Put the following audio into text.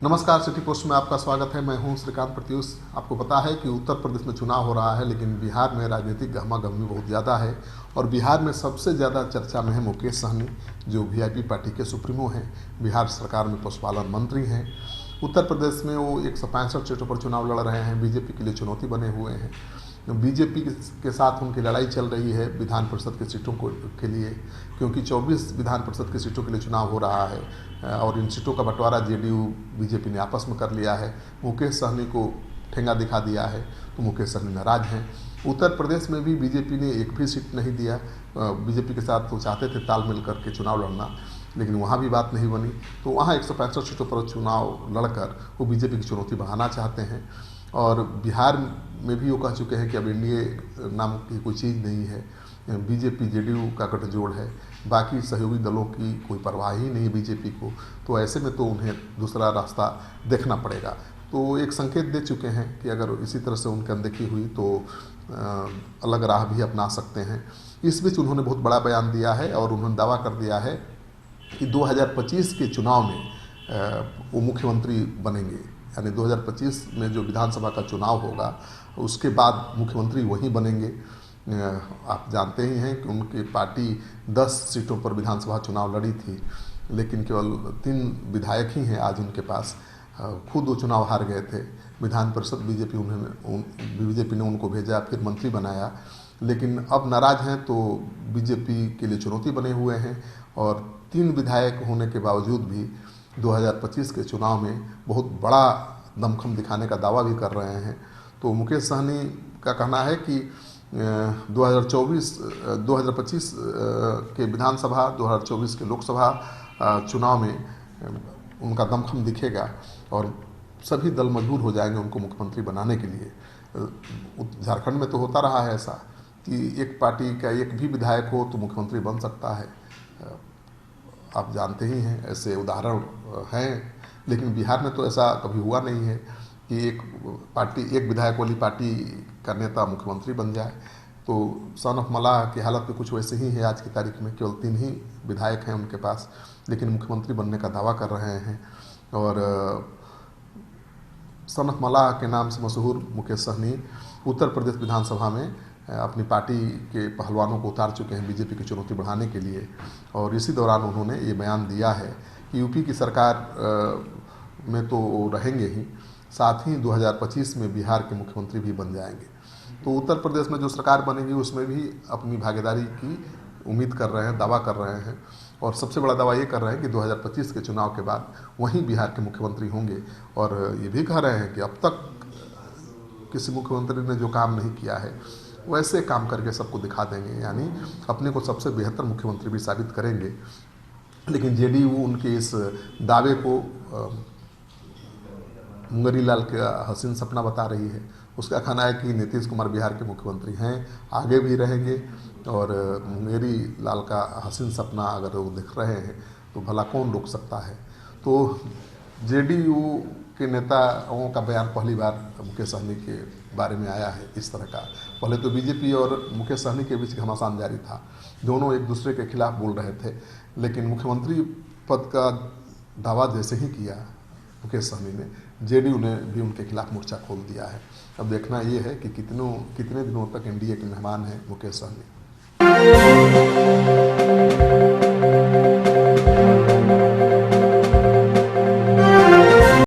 नमस्कार, city post में आपका स्वागत है। मैं हूं श्रीकांत प्रत्युष। आपको पता है कि उत्तर प्रदेश में चुनाव हो रहा है, लेकिन बिहार में राजनीतिक गहमा-गहमी बहुत ज़्यादा है और बिहार में सबसे ज़्यादा चर्चा में है मुकेश सहनी, जो वीआईपी पार्टी के सुप्रीमो हैं। बिहार सरकार में पशुपालन मंत्री हैं। उत्तर प्रदेश में वो 165 सीटों पर चुनाव लड़ रहे हैं। बीजेपी के लिए चुनौती बने हुए हैं। बीजेपी के साथ उनकी लड़ाई चल रही है विधान परिषद की सीटों के लिए, क्योंकि 24 विधान परिषद की सीटों के लिए चुनाव हो रहा है और इन सीटों का बंटवारा जेडीयू बीजेपी ने आपस में कर लिया है। मुकेश सहनी को ठेंगा दिखा दिया है, तो मुकेश सहनी नाराज हैं। उत्तर प्रदेश में भी बीजेपी ने एक भी सीट नहीं दिया। बीजेपी के साथ वो चाहते थे तालमेल करके चुनाव लड़ना, लेकिन वहाँ भी बात नहीं बनी। तो वहाँ 165 सीटों पर चुनाव लड़कर वो बीजेपी की चुनौती बढ़ाना चाहते हैं। और बिहार में भी वो कह चुके हैं कि अब एनडीए नाम की कोई चीज़ नहीं है, बीजेपी जेडीयू का गठजोड़ है, बाकी सहयोगी दलों की कोई परवाह ही नहीं है बीजेपी को। तो ऐसे में तो उन्हें दूसरा रास्ता देखना पड़ेगा। तो एक संकेत दे चुके हैं कि अगर इसी तरह से उनकी अनदेखी हुई तो अलग राह भी अपना सकते हैं। इस बीच उन्होंने बहुत बड़ा बयान दिया है और उन्होंने दावा कर दिया है कि 2025 के चुनाव में वो मुख्यमंत्री बनेंगे। यानी 2025 में जो विधानसभा का चुनाव होगा उसके बाद मुख्यमंत्री वहीं बनेंगे। आप जानते ही हैं कि उनकी पार्टी 10 सीटों पर विधानसभा चुनाव लड़ी थी, लेकिन केवल 3 विधायक ही हैं आज उनके पास। खुद वो चुनाव हार गए थे। विधान परिषद बीजेपी ने उनको भेजा, फिर मंत्री बनाया, लेकिन अब नाराज हैं तो बीजेपी के लिए चुनौती बने हुए हैं और 3 विधायक होने के बावजूद भी 2025 के चुनाव में बहुत बड़ा दमखम दिखाने का दावा भी कर रहे हैं। तो मुकेश सहनी का कहना है कि 2025 के विधानसभा, 2024 के लोकसभा चुनाव में उनका दमखम दिखेगा और सभी दल मजबूर हो जाएंगे उनको मुख्यमंत्री बनाने के लिए। झारखंड में तो होता रहा है ऐसा कि एक पार्टी का एक भी विधायक हो तो मुख्यमंत्री बन सकता है। आप जानते ही हैं, ऐसे उदाहरण हैं, लेकिन बिहार में तो ऐसा कभी हुआ नहीं है कि एक विधायक वाली पार्टी का नेता मुख्यमंत्री बन जाए। तो सन ऑफ मलाह की हालत भी कुछ वैसे ही है आज की तारीख में। केवल 3 ही विधायक हैं उनके पास, लेकिन मुख्यमंत्री बनने का दावा कर रहे हैं। और सन ऑफ मलाह के नाम से मशहूर मुकेश सहनी उत्तर प्रदेश विधानसभा में अपनी पार्टी के पहलवानों को उतार चुके हैं बीजेपी की चुनौती बढ़ाने के लिए। और इसी दौरान उन्होंने ये बयान दिया है कि यूपी की सरकार में तो रहेंगे ही, साथ ही 2025 में बिहार के मुख्यमंत्री भी बन जाएंगे। तो उत्तर प्रदेश में जो सरकार बनेगी उसमें भी अपनी भागीदारी की उम्मीद कर रहे हैं, दावा कर रहे हैं। और सबसे बड़ा दावा ये कर रहे हैं कि 2025 के चुनाव के बाद वहीं बिहार के मुख्यमंत्री होंगे। और ये भी कह रहे हैं कि अब तक किसी मुख्यमंत्री ने जो काम नहीं किया है वैसे काम करके सबको दिखा देंगे, यानी अपने को सबसे बेहतर मुख्यमंत्री भी साबित करेंगे। लेकिन जेडीयू उनके इस दावे को मुंगरी लाल का हसीन सपना बता रही है। उसका कहना है कि नीतीश कुमार बिहार के मुख्यमंत्री हैं, आगे भी रहेंगे, और मुंगेरी लाल का हसीन सपना अगर वो दिख रहे हैं तो भला कौन रोक सकता है। तो जेडीयू के नेताओं का बयान पहली बार मुकेश सहनी के बारे में आया है इस तरह का। पहले तो बीजेपी और मुकेश सहनी के बीच घमासान जारी था, दोनों एक दूसरे के खिलाफ बोल रहे थे, लेकिन मुख्यमंत्री पद का दावा जैसे ही किया मुकेश सहनी ने, जेडीयू ने भी उनके खिलाफ मोर्चा खोल दिया है। अब देखना ये है कि कितने दिनों तक एनडीए के मेहमान हैं मुकेश सहनी।